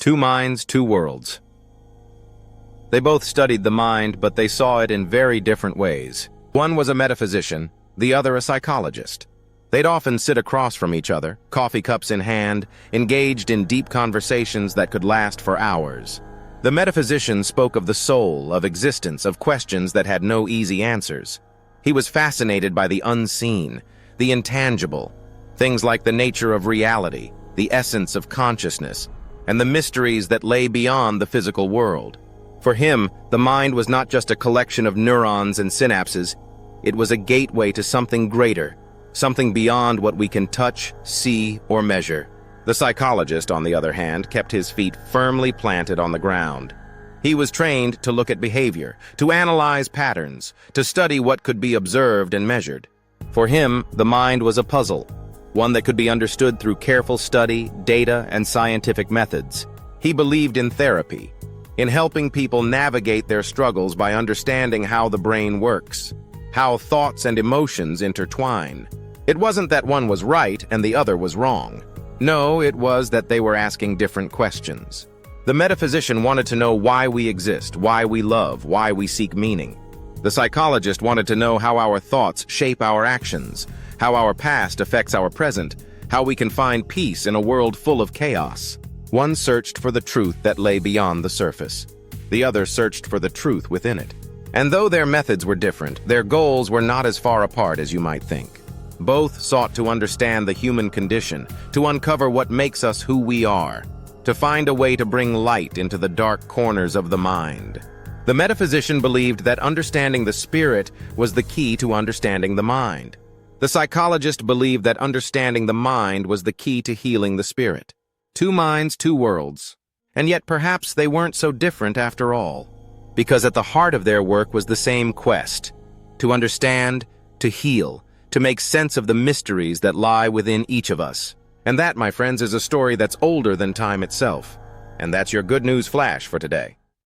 Two minds, two worlds. They both studied the mind, but they saw it in very different ways. One was a metaphysician, the other a psychologist. They'd often sit across from each other, coffee cups in hand, engaged in deep conversations that could last for hours. The metaphysician spoke of the soul, of existence, of questions that had no easy answers. He was fascinated by the unseen, the intangible, things like the nature of reality, the essence of consciousness, and the mysteries that lay beyond the physical world. For him, the mind was not just a collection of neurons and synapses. It was a gateway to something greater, something beyond what we can touch, see, or measure. The psychologist, on the other hand, kept his feet firmly planted on the ground. He was trained to look at behavior, to analyze patterns, to study what could be observed and measured. For him, the mind was a puzzle, one that could be understood through careful study, data, and scientific methods. He believed in therapy, in helping people navigate their struggles by understanding how the brain works, how thoughts and emotions intertwine. It wasn't that one was right and the other was wrong. No, it was that they were asking different questions. The metaphysician wanted to know why we exist, why we love, why we seek meaning. The psychologist wanted to know how our thoughts shape our actions, how our past affects our present, how we can find peace in a world full of chaos. One searched for the truth that lay beyond the surface. The other searched for the truth within it. And though their methods were different, their goals were not as far apart as you might think. Both sought to understand the human condition, to uncover what makes us who we are, to find a way to bring light into the dark corners of the mind. The metaphysician believed that understanding the spirit was the key to understanding the mind. The psychologist believed that understanding the mind was the key to healing the spirit. Two minds, two worlds. And yet perhaps they weren't so different after all. Because at the heart of their work was the same quest: to understand, to heal, to make sense of the mysteries that lie within each of us. And that, my friends, is a story that's older than time itself. And that's your good news flash for today.